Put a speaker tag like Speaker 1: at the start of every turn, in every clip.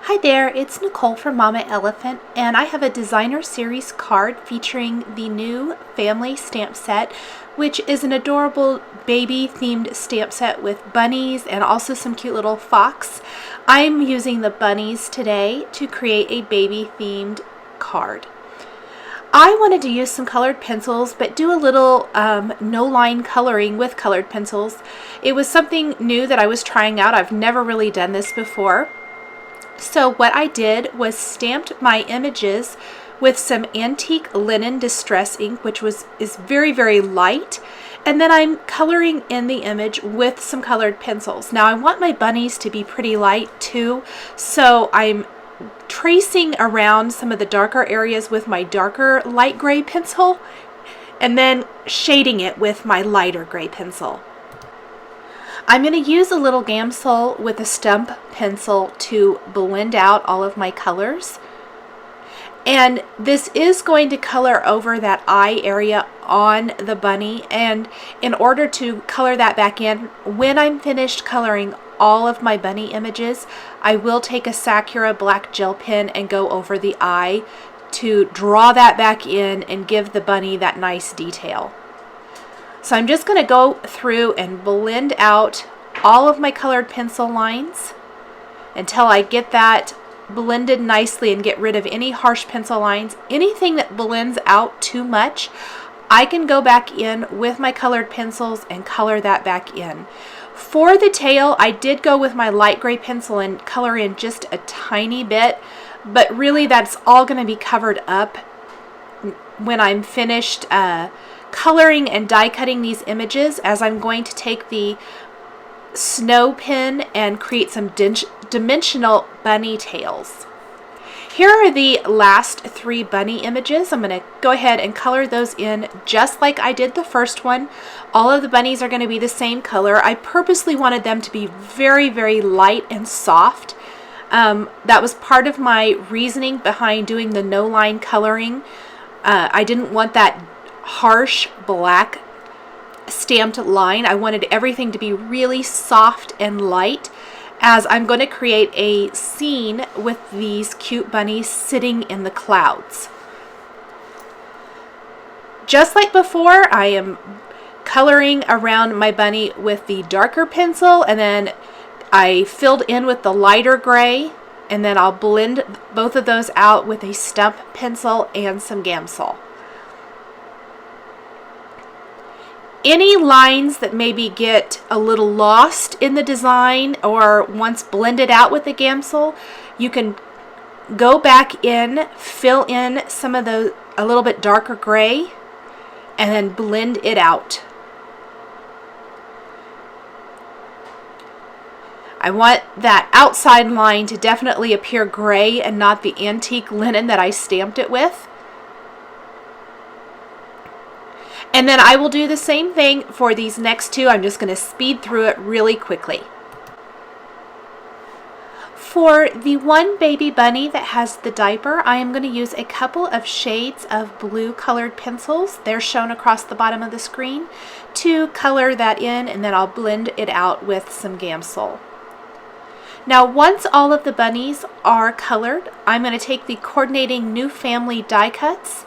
Speaker 1: Hi there, it's Nicole from Mama Elephant, and I have a designer series card featuring the new family stamp set, which is an adorable baby themed stamp set with bunnies and also some cute little fox. I'm using the bunnies today to create a baby themed card. I wanted to use some colored pencils, but do a little no-line coloring with colored pencils. It was something new that I was trying out. I've never really done this before. So what I did was stamped my images with some antique linen distress ink, which is very, very light. And then I'm coloring in the image with some colored pencils. Now I want my bunnies to be pretty light too, so I'm tracing around some of the darker areas with my darker light gray pencil and then shading it with my lighter gray pencil. I'm going to use a little Gamsol with a stump pencil to blend out all of my colors. And this is going to color over that eye area on the bunny. And in order to color that back in, when I'm finished coloring all of my bunny images, I will take a Sakura black gel pen and go over the eye to draw that back in and give the bunny that nice detail. So I'm just going to go through and blend out all of my colored pencil lines until I get that blended nicely and get rid of any harsh pencil lines. Anything that blends out too much, I can go back in with my colored pencils and color that back in. For the tail, I did go with my light gray pencil and color in just a tiny bit, but really that's all going to be covered up when I'm finished coloring and die cutting these images, as I'm going to take the snow pen and create some dimensional bunny tails. Here are the last 3 bunny images. I'm going to go ahead and color those in just like I did the first one. All of the bunnies are going to be the same color. I purposely wanted them to be very, very light and soft. That was part of my reasoning behind doing the no line coloring. I didn't want that harsh black stamped line. I wanted everything to be really soft and light, as I'm going to create a scene with these cute bunnies sitting in the clouds. Just like before, I am coloring around my bunny with the darker pencil, and then I filled in with the lighter gray, and then I'll blend both of those out with a stump pencil and some Gamsol. Any lines that maybe get a little lost in the design or once blended out with the Gamsol, you can go back in, fill in some of the a little bit darker gray, and then blend it out. I want that outside line to definitely appear gray and not the antique linen that I stamped it with. And then I will do the same thing for these next 2. I'm just going to speed through it really quickly. For the one baby bunny that has the diaper, I am going to use a couple of shades of blue colored pencils. They're shown across the bottom of the screen to color that in, and then I'll blend it out with some Gamsol. Now, once all of the bunnies are colored, I'm going to take the coordinating new family die cuts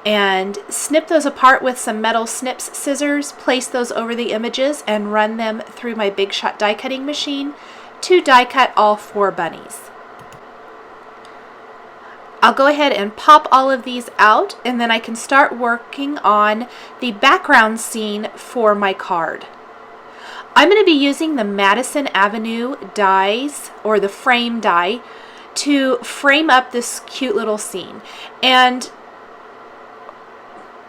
Speaker 1: and snip those apart with some metal snips scissors, place those over the images, and run them through my Big Shot die cutting machine to die cut all 4 bunnies. I'll go ahead and pop all of these out, and then I can start working on the background scene for my card. I'm going to be using the Madison Avenue dies, or the frame die, to frame up this cute little scene. And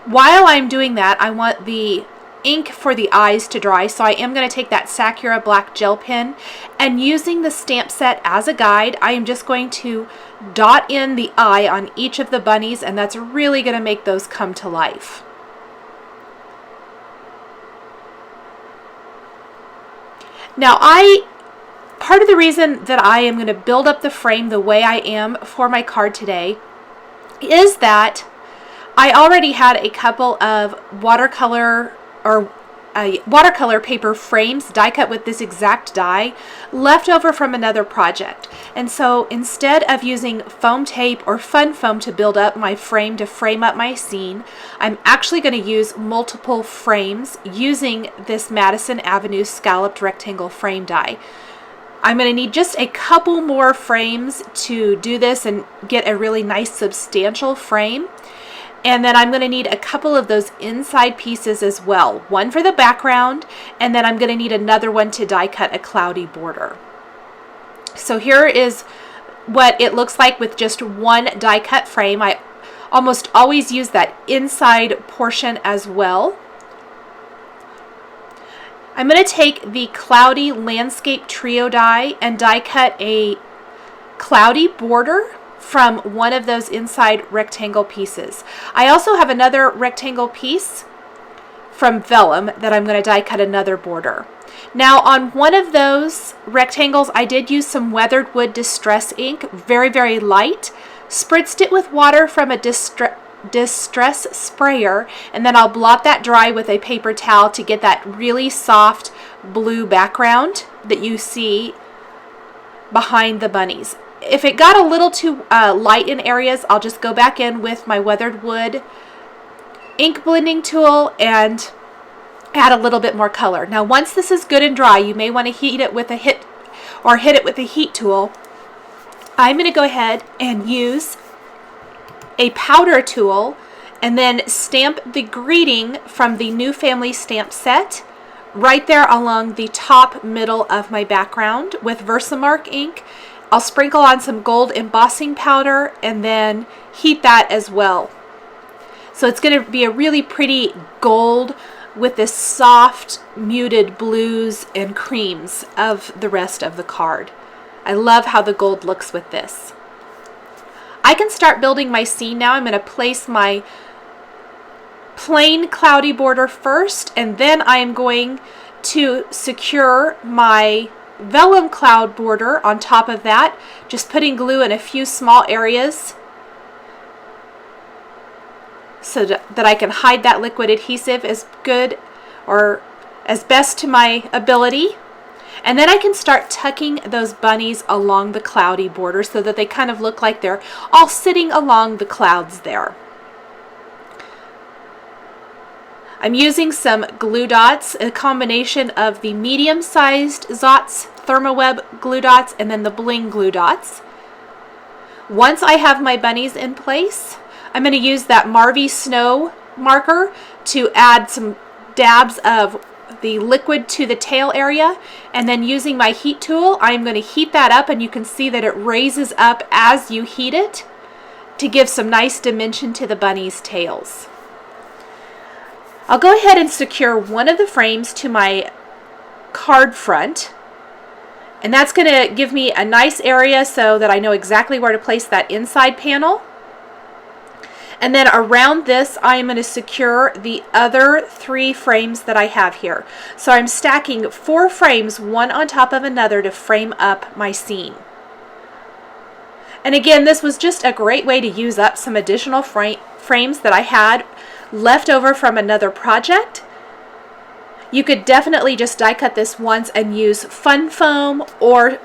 Speaker 1: while I'm doing that, I want the ink for the eyes to dry, so I am going to take that Sakura black gel pen, and using the stamp set as a guide, I am just going to dot in the eye on each of the bunnies, and that's really going to make those come to life. Now, part of the reason that I am going to build up the frame the way I am for my card today is that I already had a couple of watercolor or watercolor paper frames die cut with this exact die left over from another project. And so instead of using foam tape or fun foam to build up my frame to frame up my scene, I'm actually going to use multiple frames using this Madison Avenue scalloped rectangle frame die. I'm going to need just a couple more frames to do this and get a really nice substantial frame. And then I'm going to need a couple of those inside pieces as well. One for the background, and then I'm going to need another one to die cut a cloudy border. So here is what it looks like with just one die cut frame. I almost always use that inside portion as well. I'm going to take the Cloudy Landscape Trio die and die cut a cloudy border from one of those inside rectangle pieces. I also have another rectangle piece from vellum that I'm going to die cut another border. Now on one of those rectangles, I did use some weathered wood distress ink, very, very light, spritzed it with water from a distress sprayer, and then I'll blot that dry with a paper towel to get that really soft blue background that you see behind the bunnies. If it got a little too light in areas, I'll just go back in with my weathered wood ink blending tool and add a little bit more color. Now once this is good and dry, you may want to heat it with a hit it with a heat tool. I'm going to go ahead and use a powder tool and then stamp the greeting from the New Family stamp set right there along the top middle of my background with Versamark ink. I'll sprinkle on some gold embossing powder and then heat that as well. So it's going to be a really pretty gold with this soft muted blues and creams of the rest of the card. I love how the gold looks with this. I can start building my scene now. I'm going to place my plain cloudy border first, and then I am going to secure my vellum cloud border on top of that, just putting glue in a few small areas so that I can hide that liquid adhesive as good or as best to my ability. And then I can start tucking those bunnies along the cloudy border so that they kind of look like they're all sitting along the clouds there. I'm using some glue dots, a combination of the medium-sized Zotz Thermoweb glue dots and then the bling glue dots. Once I have my bunnies in place, I'm going to use that Marvy Snow marker to add some dabs of the liquid to the tail area, and then using my heat tool, I'm going to heat that up, and you can see that it raises up as you heat it to give some nice dimension to the bunny's tails. I'll go ahead and secure one of the frames to my card front, and that's going to give me a nice area so that I know exactly where to place that inside panel. And then around this, I am going to secure the other 3 frames that I have here. So I'm stacking 4 frames, one on top of another, to frame up my scene. And again, this was just a great way to use up some additional frames that I had left over from another project. You could definitely just die cut this once and use fun foam or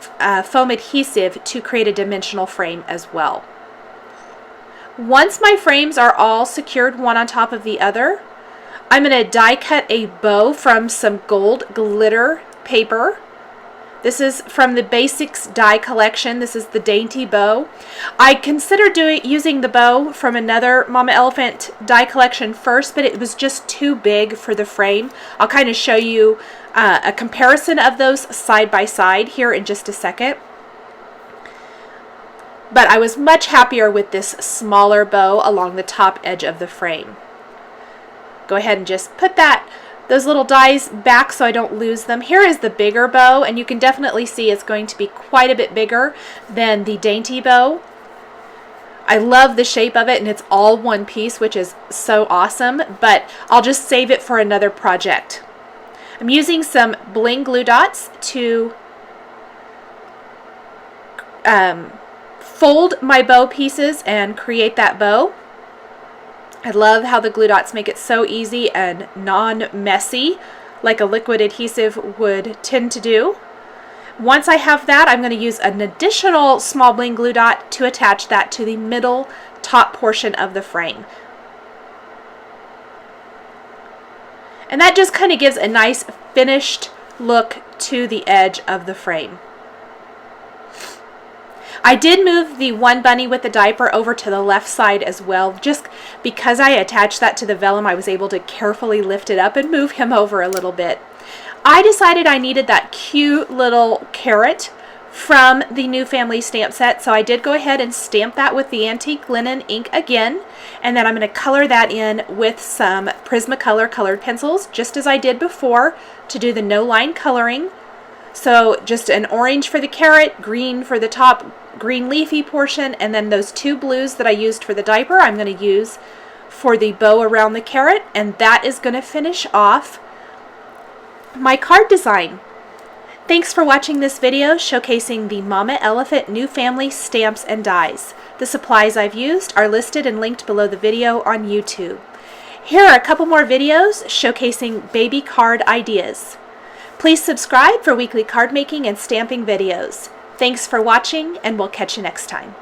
Speaker 1: foam adhesive to create a dimensional frame as well. Once my frames are all secured one on top of the other, I'm going to die cut a bow from some gold glitter paper. This is from the Basics die collection. This is the dainty bow. I considered using the bow from another Mama Elephant die collection first, but it was just too big for the frame. I'll kind of show you a comparison of those side by side here in just a second. But I was much happier with this smaller bow along the top edge of the frame. Go ahead and just put those little dies back so I don't lose them. Here is the bigger bow, and you can definitely see it's going to be quite a bit bigger than the dainty bow. I love the shape of it, and it's all one piece, which is so awesome, but I'll just save it for another project. I'm using some bling glue dots to fold my bow pieces and create that bow. I love how the glue dots make it so easy and non-messy like a liquid adhesive would tend to do. Once I have that, I'm going to use an additional small bling glue dot to attach that to the middle top portion of the frame. And that just kind of gives a nice finished look to the edge of the frame. I did move the one bunny with the diaper over to the left side as well. Just because I attached that to the vellum, I was able to carefully lift it up and move him over a little bit. I decided I needed that cute little carrot from the new family stamp set, so I did go ahead and stamp that with the antique linen ink again, and then I'm going to color that in with some Prismacolor colored pencils, just as I did before to do the no line coloring. So just an orange for the carrot, green for the top green leafy portion, and then those two blues that I used for the diaper I'm going to use for the bow around the carrot, and that is going to finish off my card design. Thanks for watching this video showcasing the Mama Elephant New Family stamps and dies. The supplies I've used are listed and linked below the video on YouTube. Here are a couple more videos showcasing baby card ideas. Please subscribe for weekly card making and stamping videos. Thanks for watching, and we'll catch you next time.